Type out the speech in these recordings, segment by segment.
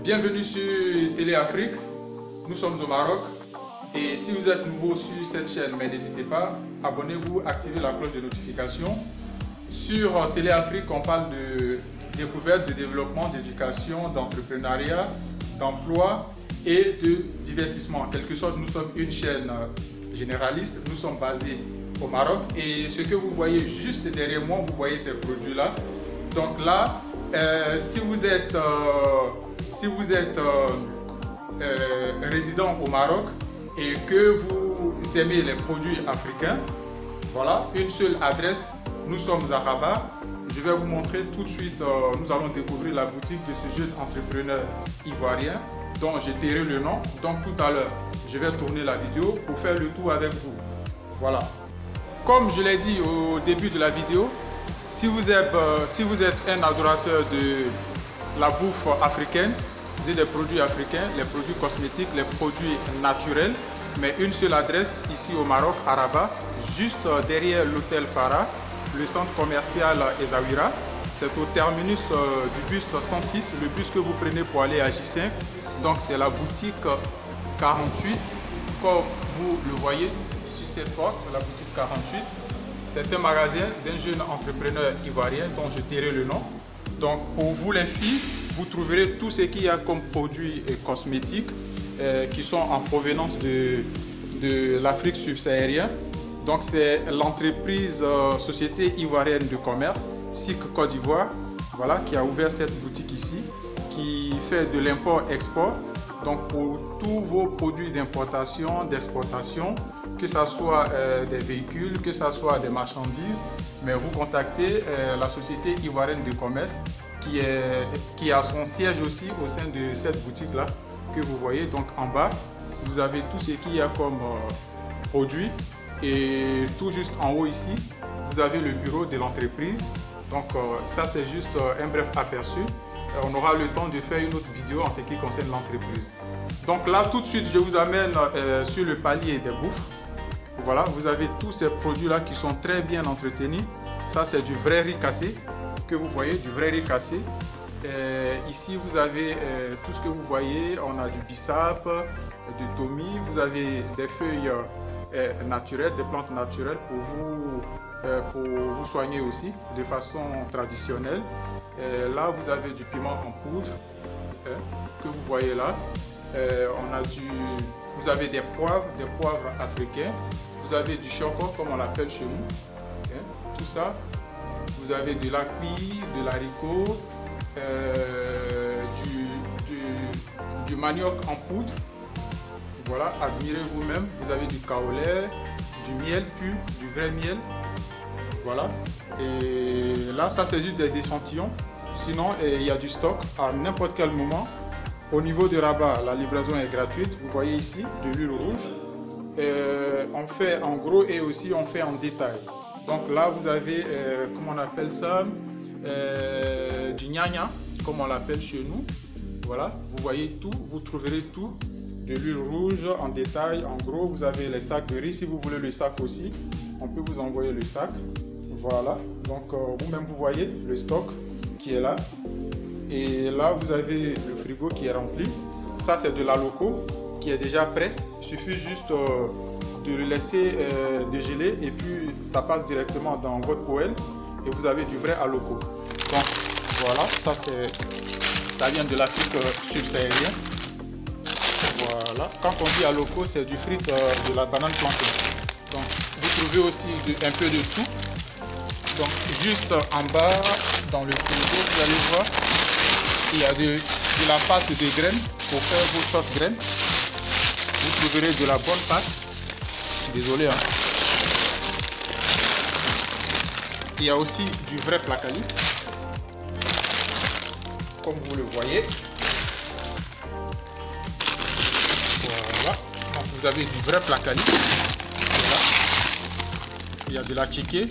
Bienvenue sur Télé Afrique, nous sommes au Maroc et si vous êtes nouveau sur cette chaîne, n'hésitez pas, abonnez-vous, activez la cloche de notification. Sur Télé Afrique, on parle de découverte, de développement, d'éducation, d'entrepreneuriat, d'emploi et de divertissement. En quelque sorte, nous sommes une chaîne généraliste, nous sommes basés au Maroc et ce que vous voyez juste derrière moi, vous voyez ces produits-là. Donc là, si vous êtes résident au Maroc et que vous aimez les produits africains, voilà, une seule adresse, nous sommes à Rabat. Je vais vous montrer tout de suite, nous allons découvrir la boutique de ce jeune entrepreneur ivoirien dont j'ai tiré le nom. Donc tout à l'heure, je vais tourner la vidéo pour faire le tour avec vous. Voilà. Comme je l'ai dit au début de la vidéo, si vous êtes un adorateur de la bouffe africaine, des produits africains, les produits cosmétiques, les produits naturels, mais une seule adresse ici au Maroc, à Rabat, juste derrière l'hôtel Farah, le centre commercial Essaouira. C'est au terminus du bus 106, le bus que vous prenez pour aller à J5. Donc c'est la boutique 48, comme vous le voyez sur cette porte, la boutique 48. C'est un magasin d'un jeune entrepreneur ivoirien dont je tairai le nom. Donc pour vous les filles, vous trouverez tout ce qu'il y a comme produits cosmétiques qui sont en provenance de l'Afrique subsaharienne. Donc c'est l'entreprise Société Ivoirienne de Commerce, SIC Côte d'Ivoire, voilà, qui a ouvert cette boutique ici, qui fait de l'import-export. Donc pour tous vos produits d'importation, d'exportation, que ce soit des véhicules, que ce soit des marchandises, mais vous contactez la Société Ivoirienne de Commerce qui a son siège aussi au sein de cette boutique-là que vous voyez. Donc en bas, vous avez tout ce qu'il y a comme produit et tout juste en haut ici, vous avez le bureau de l'entreprise. Donc ça c'est juste un bref aperçu. On aura le temps de faire une autre vidéo en ce qui concerne l'entreprise. Donc là tout de suite je vous amène sur le palier des bouffes. Voilà, vous avez tous ces produits là qui sont très bien entretenus. Ça c'est du vrai riz cassé que vous voyez, du vrai riz cassé. Ici vous avez tout ce que vous voyez, on a du bissap, du tomi, vous avez des feuilles naturelles, des plantes naturelles pour vous soigner aussi de façon traditionnelle. Là vous avez du piment en poudre que vous voyez là. Vous avez des poivres africains, vous avez du choco comme on l'appelle chez nous, tout ça. Vous avez de l'api, de l'haricot, du manioc en poudre. Voilà, admirez vous-même. Vous avez du kaolé, du miel pur, du vrai miel. Voilà. Et là, ça c'est juste des échantillons. Sinon, il y a du stock à n'importe quel moment. Au niveau de Rabat, la livraison est gratuite. Vous voyez ici de l'huile rouge. On fait en gros et aussi on fait en détail. Donc là, vous avez, comment on appelle ça, du gnagna, comme on l'appelle chez nous. Voilà, vous voyez tout, vous trouverez tout. De l'huile rouge en détail, en gros, vous avez les sacs de riz. Si vous voulez le sac aussi, on peut vous envoyer le sac. Voilà, donc vous-même, vous voyez le stock qui est là. Et là, vous avez le frigo qui est rempli. Ça, c'est de la loco qui est déjà prêt. Il suffit juste de le laisser dégeler et puis ça passe directement dans votre poêle et vous avez du vrai aloco. Donc voilà, ça vient de l'Afrique subsaharienne. Voilà, quand on dit aloco, c'est du fruit de la banane plantain. Donc vous trouvez aussi un peu de tout. Donc juste en bas dans le frigo, vous allez voir, il y a de la pâte de graines pour faire vos sauces graines. Vous trouverez de la bonne pâte. Désolé, hein. Il y a aussi du vrai placali, comme vous le voyez. Voilà. Donc vous avez du vrai placali. Voilà. Il y a de la chiquée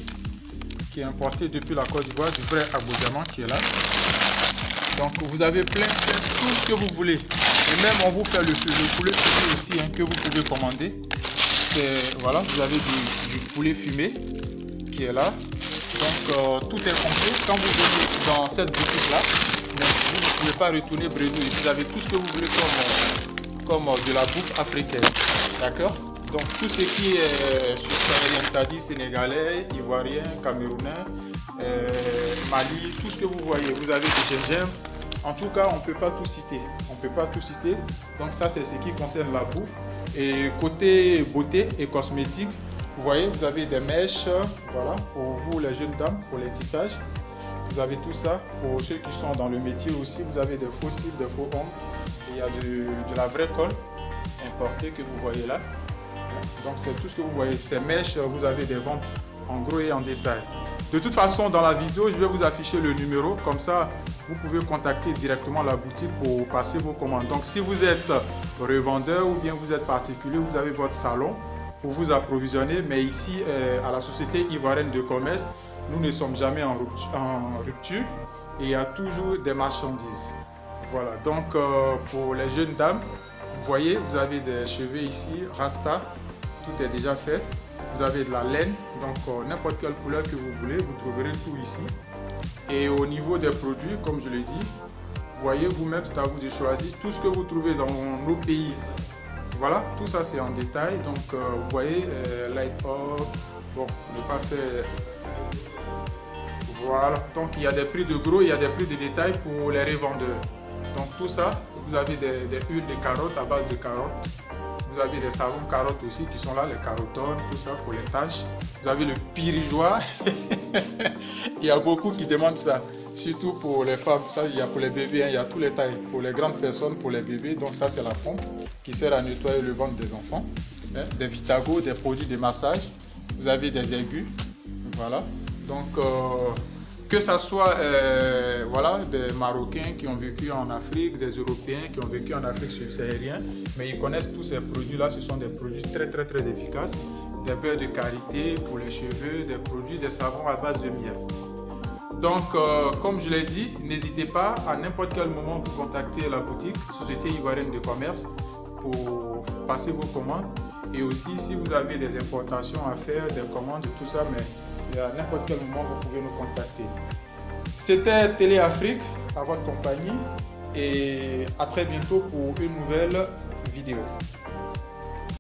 qui est importée depuis la Côte d'Ivoire, du vrai aboudiamant qui est là. Donc vous avez plein tout ce que vous voulez. Et même on vous fait le poulet fumé aussi que vous pouvez commander. Voilà, vous avez du poulet fumé qui est là. Donc tout est complet. Quand vous venez dans cette boutique là, vous pouvez pas retourner bredouille. Vous avez tout ce que vous voulez comme de la bouffe africaine. D'accord? Donc tout ce qui est subsahélien, c'est-à-dire sénégalais, ivoirien, camerounais, Mali, tout ce que vous voyez. Vous avez du gingembre. En tout cas, on ne peut pas tout citer. On peut pas tout citer. Donc ça, c'est ce qui concerne la bouffe. Et côté beauté et cosmétique, vous voyez, vous avez des mèches, voilà, pour vous les jeunes dames, pour les tissages. Vous avez tout ça. Pour ceux qui sont dans le métier aussi, vous avez des faux cils, des faux ongles. Il y a de la vraie colle importée que vous voyez là. Donc c'est tout ce que vous voyez. Ces mèches, vous avez des ventes en gros et en détail. De toute façon, dans la vidéo, je vais vous afficher le numéro. Comme ça, vous pouvez contacter directement la boutique pour passer vos commandes. Donc si vous êtes revendeur ou bien vous êtes particulier, vous avez votre salon pour vous approvisionner. Mais ici, à la Société Ivoirienne de Commerce, nous ne sommes jamais en rupture et il y a toujours des marchandises. Voilà, donc pour les jeunes dames, vous voyez, vous avez des cheveux ici, rasta, tout est déjà fait. Vous avez de la laine, donc n'importe quelle couleur que vous voulez, vous trouverez tout ici. Et au niveau des produits, comme je l'ai dit, vous voyez vous-même, c'est à vous de choisir tout ce que vous trouvez dans nos pays. Voilà, tout ça c'est en détail. Donc vous voyez, light up, bon, ne pas faire. Voilà, donc il y a des prix de gros, il y a des prix de détail pour les revendeurs. Donc tout ça, vous avez des huiles de carottes à base de carottes. Vous avez des savons carottes aussi qui sont là, les carotones, tout ça pour les taches. Vous avez le pirigeois. Il y a beaucoup qui demandent ça, surtout pour les femmes. Ça, il y a pour les bébés, hein, il y a tous les tailles. Pour les grandes personnes, pour les bébés. Donc ça, c'est la pompe qui sert à nettoyer le ventre des enfants. Hein, des Vitago, des produits de massage. Vous avez des aigus. Voilà. Donc, que ce soit voilà, des Marocains qui ont vécu en Afrique, des Européens qui ont vécu en Afrique subsaharienne, mais ils connaissent tous ces produits-là. Ce sont des produits très efficaces. Des beurres de karité pour les cheveux, des produits, des savons à base de miel. Donc, comme je l'ai dit, n'hésitez pas à n'importe quel moment vous contacter la boutique Société Ivoirienne de Commerce pour passer vos commandes. Et aussi, si vous avez des importations à faire, des commandes, tout ça, mais à n'importe quel moment, vous pouvez nous contacter. C'était Télé Afrique à votre compagnie et à très bientôt pour une nouvelle vidéo.